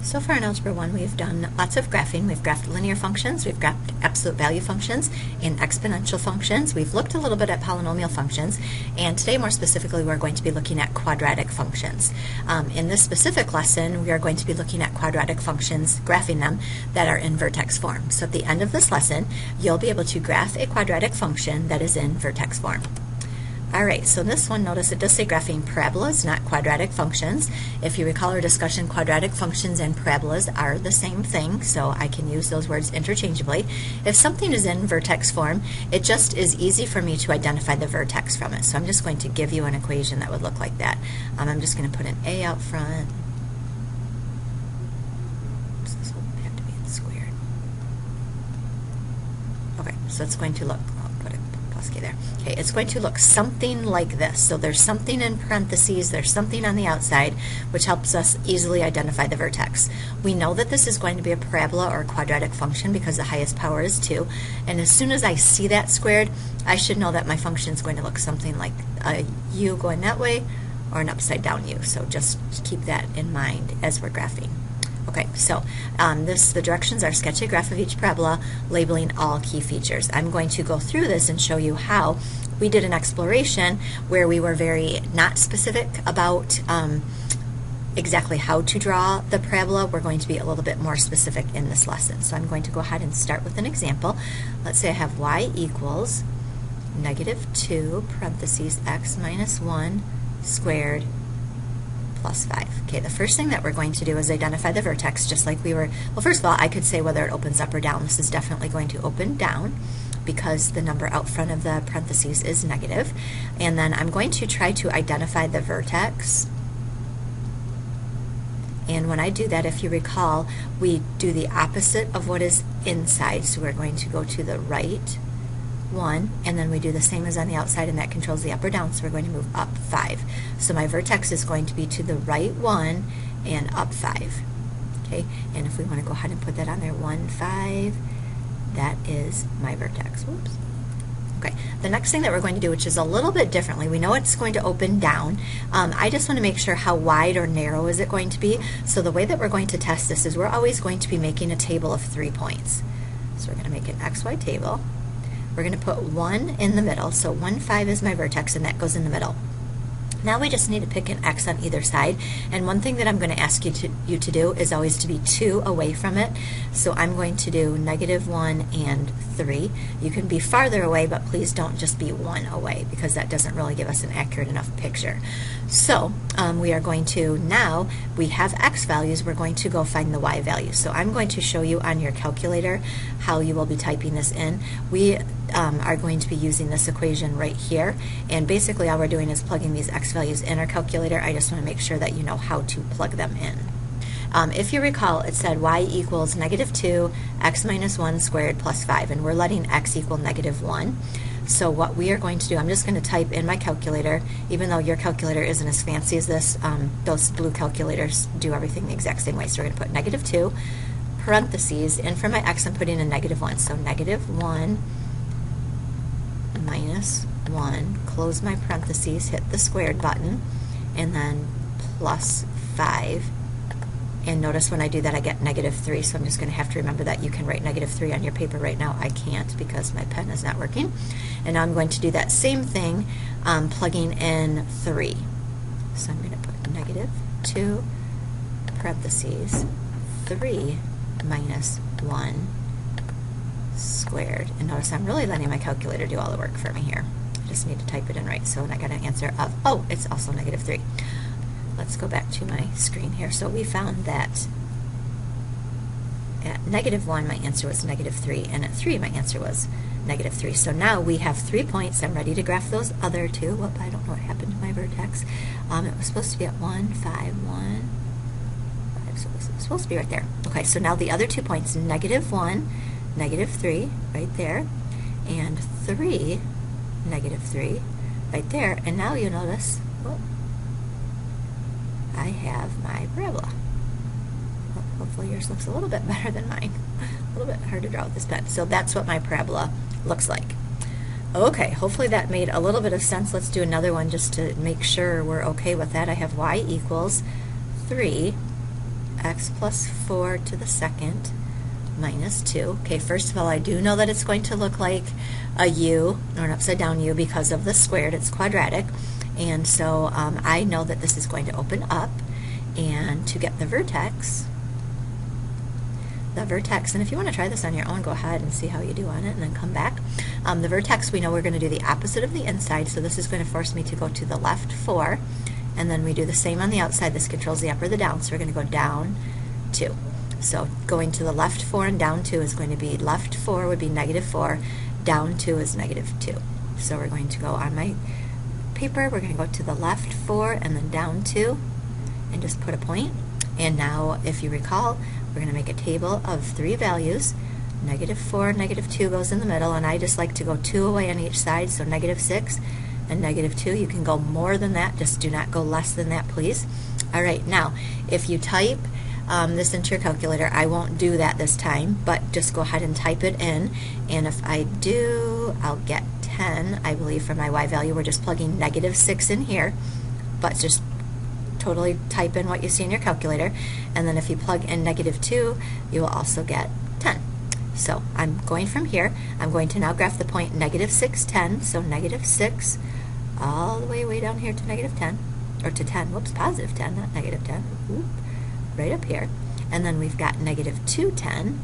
So far in Algebra 1 we've done lots of graphing. We've graphed linear functions, we've graphed absolute value functions, and exponential functions. We've looked a little bit at polynomial functions, and today more specifically we're going to be looking at quadratic functions. In this specific lesson we are going to be looking at quadratic functions, graphing them, that are in vertex form. So at the end of this lesson you'll be able to graph a quadratic function that is in vertex form. Alright, so this one, notice it does say graphing parabolas, not quadratic functions. If you recall our discussion, quadratic functions and parabolas are the same thing, so I can use those words interchangeably. If something is in vertex form, it just is easy for me to identify the vertex from it. So I'm just going to give you an equation that would look like that. I'm just going to put an A out front. So this will have to be squared. Okay, so it's going to look, I'll put a plus K there. Okay, it's going to look something like this. So there's something in parentheses, there's something on the outside, which helps us easily identify the vertex. We know that this is going to be a parabola or a quadratic function because the highest power is 2. And as soon as I see that squared, I should know that my function is going to look something like a U going that way or an upside down U. So just keep that in mind as we're graphing. Okay, so the directions are sketch a graph of each parabola, labeling all key features. I'm going to go through this and show you how we did an exploration where we were very not specific about exactly how to draw the parabola. We're going to be a little bit more specific in this lesson. So I'm going to go ahead and start with an example. Let's say I have y equals -2 parentheses x minus 1 squared plus 5. Okay, the first thing that we're going to do is identify the vertex, just like we were, well, first of all, I could say whether it opens up or down. This is definitely going to open down because the number out front of the parentheses is negative. And then I'm going to try to identify the vertex. And when I do that, if you recall, we do the opposite of what is inside. So we're going to go to the right 1, and then we do the same as on the outside, and that controls the up or down, so we're going to move up 5. So my vertex is going to be to the right 1 and up 5. Okay, and if we want to go ahead and put that on there, 1, 5, that is my vertex. Whoops. Okay, the next thing that we're going to do, which is a little bit differently, we know it's going to open down. I just want to make sure how wide or narrow is it going to be. So the way that we're going to test this is we're always going to be making a table of 3 points. So we're going to make an XY table. We're going to put 1 in the middle, so 1, 5 is my vertex, and that goes in the middle. Now we just need to pick an X on either side, and one thing that I'm going to ask you to do is always to be 2 away from it. So I'm going to do -1 and 3. You can be farther away, but please don't just be 1 away because that doesn't really give us an accurate enough picture. So we are going to, now we have X values, we're going to go find the Y values. So I'm going to show you on your calculator how you will be typing this in. We are going to be using this equation right here, and basically all we're doing is plugging these X values in our calculator. I just want to make sure that you know how to plug them in. If you recall, it said y equals -2 x minus 1 squared plus 5, and we're letting x equal -1. So what we are going to do, I'm just going to type in my calculator, even though your calculator isn't as fancy as this, those blue calculators do everything the exact same way. So we're going to put -2, parentheses, and for my x I'm putting a -1. So -1 minus 1, close my parentheses, hit the squared button, and then plus 5. And notice when I do that I get -3, so I'm just going to have to remember that you can write -3 on your paper right now. I can't because my pen is not working. And now I'm going to do that same thing, plugging in 3. So I'm going to put -2 parentheses 3 minus 1 squared. And notice I'm really letting my calculator do all the work for me here. I just need to type it in right. So I got an answer of, oh, it's also -3. Let's go back to my screen here. So we found that at -1 my answer was -3, and at 3 my answer was -3. So now we have 3 points. I'm ready to graph those other 2. Whoop, I don't know what happened to my vertex. It was supposed to be at 1, 5, 1, 5, so this is supposed to be right there. Okay, so now the other 2 points, -1, -3, right there, and 3, -3, right there. And now you notice, whoop, I have my parabola. Hopefully yours looks a little bit better than mine. A little bit hard to draw with this pen. So that's what my parabola looks like. Okay, hopefully that made a little bit of sense. Let's do another one just to make sure we're okay with that. I have y equals 3 x plus 4 to the second minus 2. Okay, first of all, I do know that it's going to look like a u, or an upside down u, because of the squared. It's quadratic. And so I know that this is going to open up. And to get the vertex, and if you want to try this on your own, go ahead and see how you do on it and then come back. The vertex, we know we're going to do the opposite of the inside, so this is going to force me to go to the left 4, and then we do the same on the outside. This controls the up or the down, so we're going to go down 2. So going to the left 4 and down 2 is going to be left 4 would be negative 4, down 2 is negative 2. So we're going to go on my paper, we're going to go to the left 4 and then down 2 and just put a point. And now, if you recall, we're going to make a table of 3 values. Negative 4, negative 2 goes in the middle, and I just like to go 2 away on each side, so negative 6 and negative 2. You can go more than that, just do not go less than that, please. All right, now, if you type this into your calculator, I won't do that this time, but just go ahead and type it in, and if I do, I'll get 10, I believe, for my y value. We're just plugging negative 6 in here, but just totally type in what you see in your calculator, and then if you plug in negative 2, you will also get 10. So I'm going from here, I'm going to now graph the point negative 6, 10, so negative 6 all the way down here to negative 10, or to 10, whoops, positive 10, not negative 10, Oop, right up here, and then we've got negative 2, 10,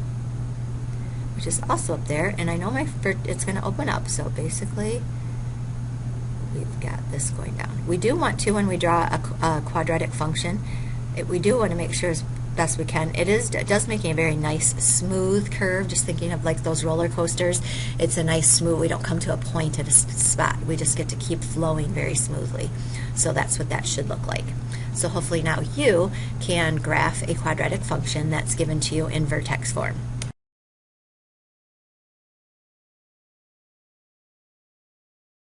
which is also up there, and I know it's going to open up, so basically we've got this going down. We do want to, when we draw a quadratic function, we do want to make sure as best we can. It does make a very nice smooth curve, just thinking of like those roller coasters. It's a nice smooth, we don't come to a point at a spot. We just get to keep flowing very smoothly. So that's what that should look like. So hopefully now you can graph a quadratic function that's given to you in vertex form.